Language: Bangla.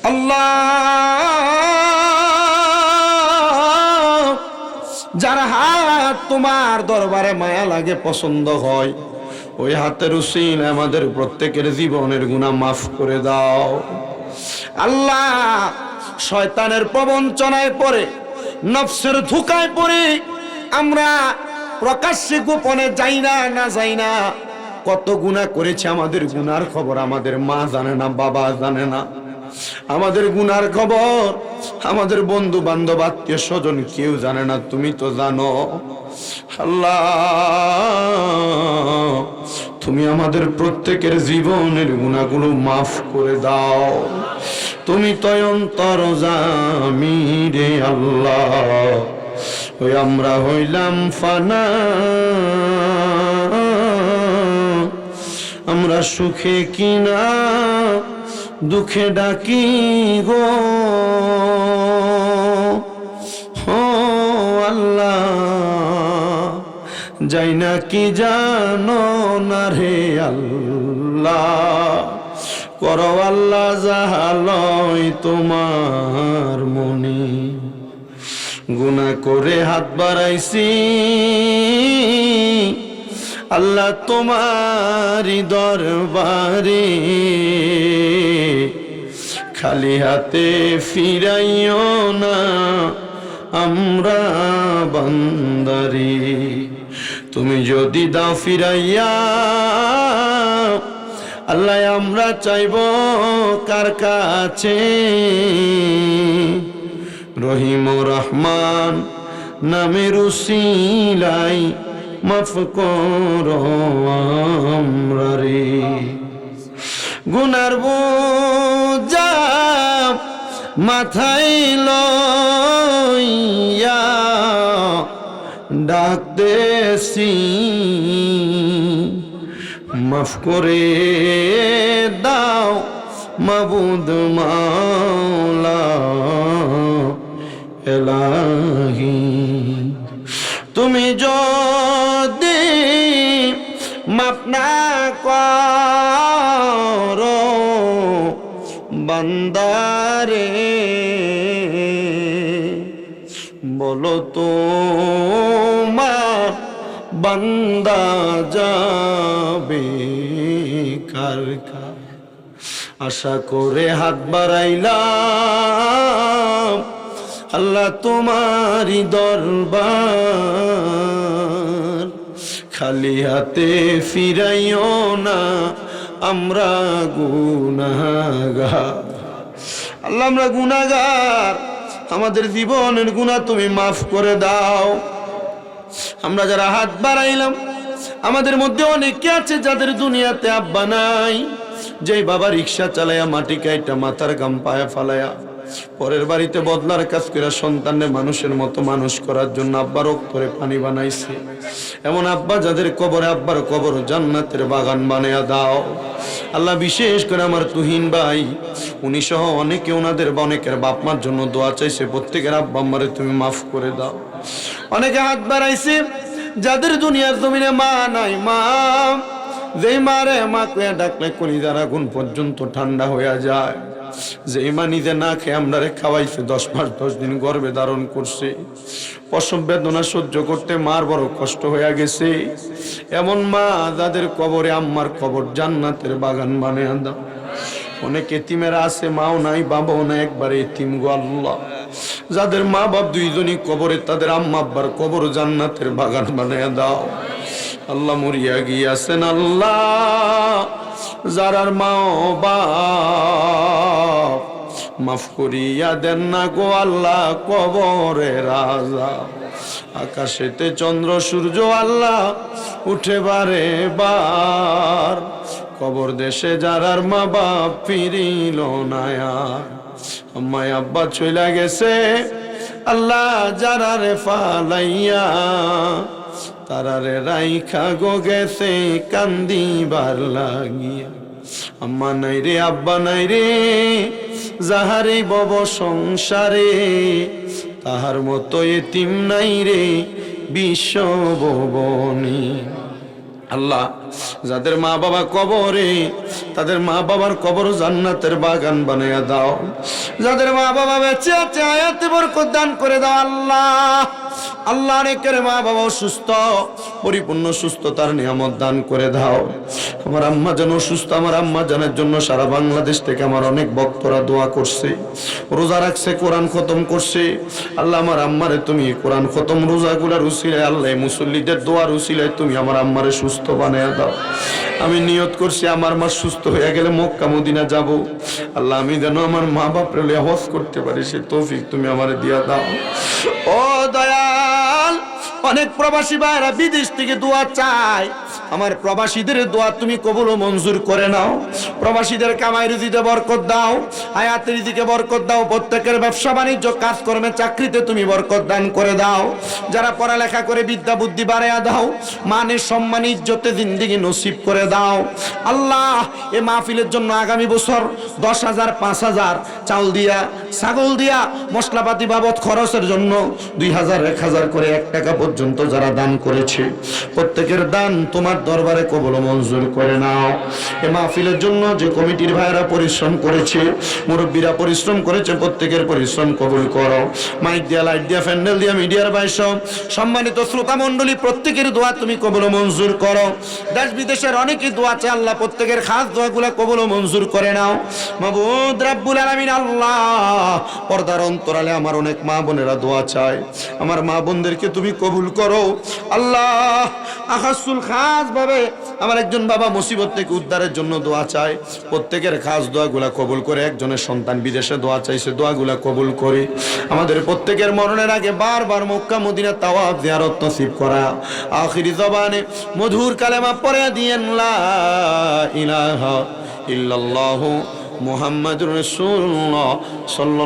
আল্লাহ, যার হাত তোমার দরবারে মায়া লাগে, পছন্দ হয়, ওই হাতের উসিলায় আমাদের প্রত্যেকের জীবনের গুনাহ মাফ করে দাও। আল্লাহ, শয়তানের প্রবঞ্চনায় পড়ে, নফসের ধোঁকায় পড়ে আমরা প্রকাশ্যে গোপনে যাই না যাই না, কত গুনাহ করেছে। আমাদের গুনার খবর আমাদের মা জানে না, বাবা জানে না। আমাদের গুনার খবর আমাদের বন্ধু বান্ধব আত্মীয় স্বজন কেউ জানে না, তুমি তো জানো। আল্লাহ, তুমি আমাদের প্রত্যেকের জীবনের গুনাহগুলো মাফ করে দাও। তুমি তো অন্তর্যামী রে আল্লাহ। ওই আমরা হইলাম ফানা, আমরা সুখে কিনা দুঃখে ডাকি গো আল্লাহ। যাই না কি জানো না রে আল্লাহ, করো আল্লাহ যাহালয় তোমার মনে। গুনাহ করে হাত বাড়াইছি আল্লাহ তোমারি দরবারে, খালি হাতে ফিরাইও না আমরা বান্দারে। তুমি যদি দাও ফিরাইয়া আল্লাহ, আমরা চাইব কার কাছে? রহিম ও রহমান নামের উসিলাই মাফ করো আমরা রে। গুনার বোঝা মাথায় লইয়া ডাকতেছি, মাফ করে দাও মাবুদ মাওলা এলাহি। তুমি যদি মাফ না করো বান্দারে, বলো তো বান্দা যাবে কার কার? আশা করে হাত বাড়াইলাম আল্লাহ তোমারি দরবার, খালি হাতে ফিরাইও না আমরা গুনাহগার। আল্লাহ, আমরা গুনাহগার, আমাদের জীবনের গুনাহ তুমি মাফ করে দাও। আমরা যারা হাত বাড়াইলাম, আমাদের মধ্যে অনেকে আছে যাদের দুনিয়াতে আব্বা নাই, যেই বাবা রিক্সা চালায়া মাটি কাইটা মাথার গাম পায়া ফালায়া পরের বাড়িতে বদলার কাজ করে সন্তানের মানুষের মতো মানুষ করার জন্য আব্বা রোগ করে পানি বানাইছে। এমন আব্বা যাদের কবরে আব্বার কবর জান্নাতের বাগান বানায়া দাও। আল্লাহ, বিশেষ করে আমার তুহিন ভাই, উনি সহ অনেকে ওনাদের অনেকের বাপ মার জন্য দোয়া চাইছে, প্রত্যেকের আব্বা আম্মারে তুমি মাফ করে দাও। অনেকে হাত বাড়াইছে যাদের দুনিয়ার জমিনে মা নাই, মা যেই মারে মা কয়ে ডাকলে কলিজার আগুন পর্যন্ত ঠান্ডা হয়ে যায়। যেই মা নিজে না খেয়ে আমরা খাওয়াইছে, 10 মাস 10 দিন গর্ভে ধারণ করছে, প্রসব বেদনা সহ্য করতে মার বড় কষ্ট হয়ে গেছে। এমন মা যাদের কবরে আম্মার কবর জান্নাতের বাগান বানিয়ে দাও। অনেক এতিমেরা আছে, মাও নাই বাবাও নাই, একবারে এতিম গো আল্লাহ। যাদের মা বাপ দুইজনই কবরে, তাদের আম্মা আব্বার কবর জান্নাতের বাগান বানিয়ে দাও। আল্লাহ, মরিয়া গিয়াছেন আল্লাহ যারার মা বাপ, মাফ করিয়া দেন না গো আল্লাহ কবরে রাজা। আকাশেতে চন্দ্র সূর্য আল্লাহ উঠে বারে বার, কবর দেশে যারার মা বাপ ফিরিল না আর। আম্মায় আব্বা চইলা গেছে আল্লাহ যারারে ফালাইয়া, তারারে রাইখা গো গেছে কান্দিবার লাগিয়া। আম্মা নাই রে আব্বা নাই রে, যাহারে বব সংসারে, তাহার মতো এতিম নাই রে বিশ্ব ভুবনে। আল্লাহ, যাদের মা বাবা কবরে, তাদের মা বাবার কবর জান্নাতের বাগান বানাইয়া দাও। যাদের মা বাবা বেঁচে আছে হায়াতে বরকত দান করে দাও আল্লাহ। আল্লাহ অনেকের মা বাবা অসুস্থ, পরিপূর্ণ সুস্থতার নিয়ামত দান করে দাও। আমার আম্মা যেন সুস্থ, আমার আম্মা জানের জন্য সারা বাংলাদেশ থেকে আমার অনেক ভক্তরা দোয়া করছে, রোজা রাখছে, কোরআন খতম করছে। আল্লাহ আমার আম্মারে তুমি কোরআন খতম রোজাগুলার উসিলায়, আল্লাহ মুসল্লিদের দোয়ার উসিলায় তুমি আমার আম্মারে সুস্থ বানায়া দাও। আমি নিয়ত করছি আমার মা সুস্থ হয়ে গেলে মক্কা মদিনা যাব। আল্লাহ আমি যেন আমার মা বাপরে লিয়ে হজ করতে পারি, সে তৌফিক তুমি আমারে দিয়া দাও। ও দয়াল, অনেক প্রবাসী ভাইরা বিদেশ থেকে দোয়া চায়, আমার প্রবাসীদের দোয়া তুমি কবুল ও মঞ্জুর করে নাও। প্রবাসীদের কামাই রুজিতে বরকত দাও, হায়াতের রিজিকে বরকত দাও। প্রত্যেকের ব্যবসা বাণিজ্য কাজকর্মে চাকরিতে তুমি বরকত দান করে দাও। যারা পড়ালেখা করে বিদ্যা বুদ্ধি বাড়াইয়া দাও, মানে সম্মান ইজ্জতে জিন্দেগি নসিব করে দাও আল্লাহ। এ মাহফিলের জন্য আগামী বছর 10,000 5,000 চাউল দিয়া, ছাগল দিয়া, মশলাপাতি বাবদ খরচের জন্য 2,000 1,000 করে 1 টাকা পর্যন্ত যারা দান করেছে, প্রত্যেকের দান তোমার দরবারে কবুল ও মঞ্জুর করে নাও। এ মাহফিলের জন্য যে কমিটির ভাইরা পরিশ্রম করেছে, মুরব্বীরা পরিশ্রম করেছে, প্রত্যেকের পরিশ্রম কবুল করো। মাইক দিয়া, লাইট দিয়া, প্যান্ডেল দিয়া, মিডিয়ার বাইশ সম্মানিত শ্রোতা মণ্ডলী, প্রত্যেকের দোয়া তুমি কবুল ও মঞ্জুর করো। দেশ বিদেশের অনেকেই দোয়া চায়, আল্লাহ প্রত্যেকের খাস দোয়াগুলা কবুল ও মঞ্জুর করে নাও। মাবুদ রাব্বুল আলামিন আল্লাহ, পর্দার অন্তরালে আমার অনেক মা বোনেরা দোয়া চায়, আমার মা বোনদেরকে তুমি কবুল করো আল্লাহ। আখাসুল খাস ভাবে আমার একজন বাবা মুসিবত থেকে উদ্ধারের জন্য দোয়া চায়, প্রত্যেকের খাস দোয়াগুলা কবুল করে। একজনের সন্তান বিদেশে দোয়া চাইছে, দোয়াগুলা কবুল করে। আমাদের প্রত্যেকের মরণের আগে বারবার মক্কা মদিনা তাওয়াফ জিয়ারত নসিব করা। আখিরি জবানে মধুর কালেমা পড়ে দিয়েন লা ইলাহা ইল্লাল্লাহু মুহাম্মাদুর রাসূলুল্লাহ সাল্লাল্লাহু